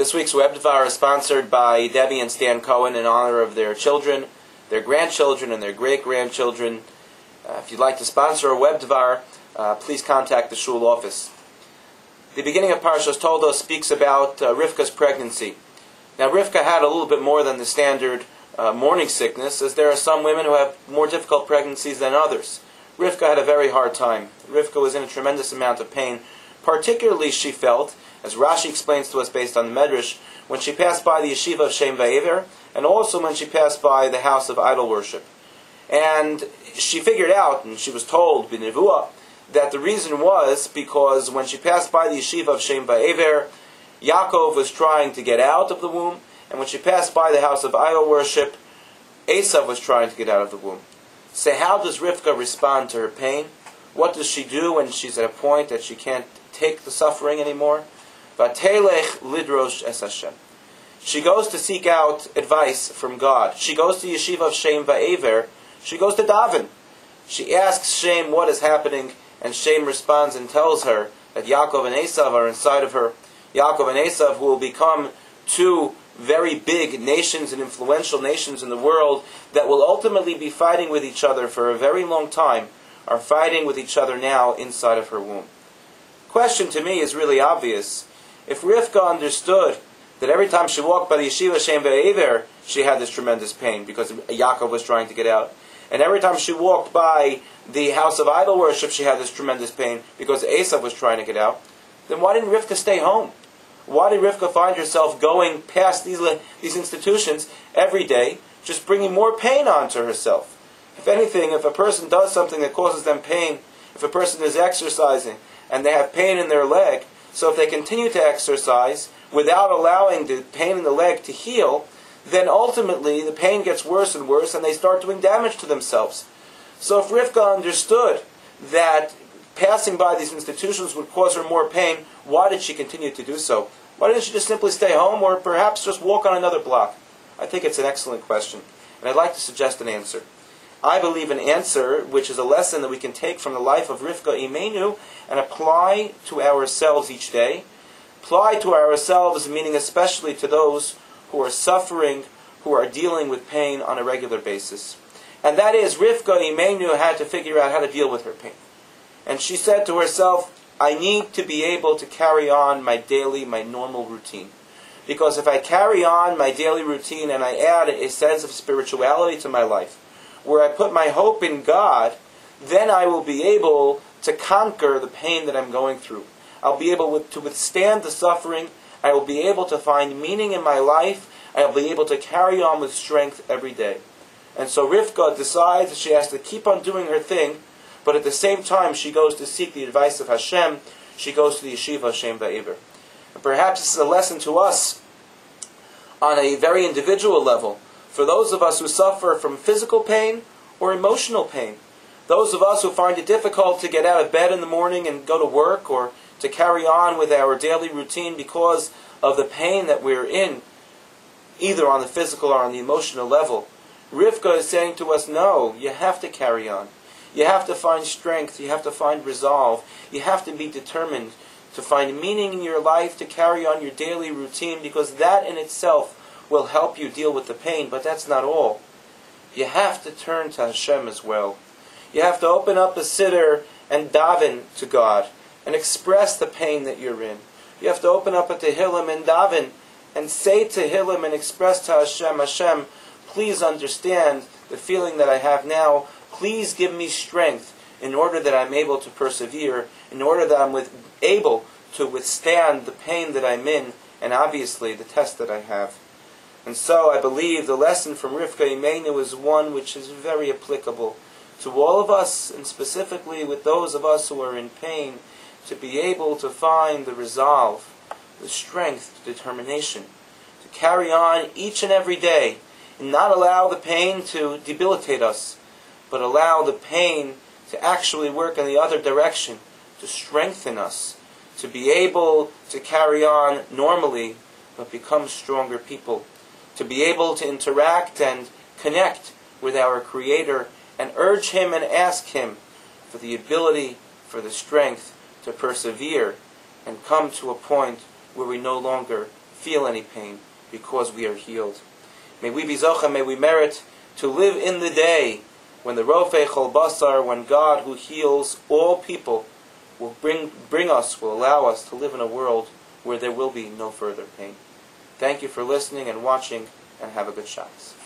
This week's Webdvar is sponsored by Debbie and Stan Cohen in honor of their children, their grandchildren, and their great-grandchildren. If you'd like to sponsor a Webdvar, please contact the shul office. The beginning of Parshas Toldos speaks about Rivka's pregnancy. Now, Rivka had a little bit more than the standard morning sickness, as there are some women who have more difficult pregnancies than others. Rivka had a very hard time. Rivka was in a tremendous amount of pain. Particularly, she felt, as Rashi explains to us based on the Medrash, when she passed by the yeshiva of Shem Va'ever, and also when she passed by the house of idol worship. And she figured out, and she was told, b'nevuah, that the reason was because when she passed by the yeshiva of Shem Va'ever, Yaakov was trying to get out of the womb, and when she passed by the house of idol worship, Esav was trying to get out of the womb. So how does Rivka respond to her pain? What does she do when she's at a point that she can't take the suffering anymore? Vatelech lidrosh es Hashem. She goes to seek out advice from God. She goes to yeshiva of Shem Va'ever. She goes to daven. She asks Shem what is happening, and Shem responds and tells her that Yaakov and Esav are inside of her. Yaakov and Esav, who will become two very big nations and influential nations in the world that will ultimately be fighting with each other for a very long time, are fighting with each other now inside of her womb. Question to me is really obvious. If Rivka understood that every time she walked by the yeshiva Shem Va'ever, she had this tremendous pain because Yaakov was trying to get out, and every time she walked by the house of idol worship, she had this tremendous pain because Esav was trying to get out, then why didn't Rivka stay home? Why did Rivka find herself going past these institutions every day, just bringing more pain onto herself? If anything, if a person does something that causes them pain, if a person is exercising and they have pain in their leg, so if they continue to exercise without allowing the pain in the leg to heal, then ultimately the pain gets worse and worse and they start doing damage to themselves. So if Rivka understood that passing by these institutions would cause her more pain, why did she continue to do so? Why didn't she just simply stay home or perhaps just walk on another block? I think it's an excellent question, and I'd like to suggest an answer. I believe an answer which is a lesson that we can take from the life of Rivka Imenu and apply to ourselves each day. Apply to ourselves, meaning especially to those who are suffering, who are dealing with pain on a regular basis. And that is, Rivka Imenu had to figure out how to deal with her pain. And she said to herself, I need to be able to carry on my normal routine. Because if I carry on my daily routine and I add a sense of spirituality to my life, where I put my hope in God, then I will be able to conquer the pain that I'm going through. I'll be able to withstand the suffering. I will be able to find meaning in my life. I will be able to carry on with strength every day. And so Rivka decides that she has to keep on doing her thing, but at the same time she goes to seek the advice of Hashem. She goes to the yeshiva of Shem Va'ever. And perhaps this is a lesson to us on a very individual level, for those of us who suffer from physical pain or emotional pain. Those of us who find it difficult to get out of bed in the morning and go to work or to carry on with our daily routine because of the pain that we're in, either on the physical or on the emotional level. Rivka is saying to us, no, you have to carry on. You have to find strength. You have to find resolve. You have to be determined to find meaning in your life, to carry on your daily routine, because that in itself will help you deal with the pain. But that's not all. You have to turn to Hashem as well. You have to open up a siddur and daven to God and express the pain that you're in. You have to open up a tehillim and daven and say tehillim and express to Hashem, Hashem, please understand the feeling that I have now. Please give me strength in order that I'm able to persevere, in order that I'm able to withstand the pain that I'm in, and obviously the test that I have. And so I believe the lesson from Rivka Imenu is one which is very applicable to all of us, and specifically with those of us who are in pain, to be able to find the resolve, the strength, the determination, to carry on each and every day, and not allow the pain to debilitate us, but allow the pain to actually work in the other direction, to strengthen us, to be able to carry on normally, but become stronger people, to be able to interact and connect with our Creator and urge Him and ask Him for the ability, for the strength to persevere and come to a point where we no longer feel any pain, because we are healed. May we be zocha, may we merit to live in the day when the Rofei Chol Basar, when God who heals all people will will allow us to live in a world where there will be no further pain. Thank you for listening and watching, and have a good Shabbos.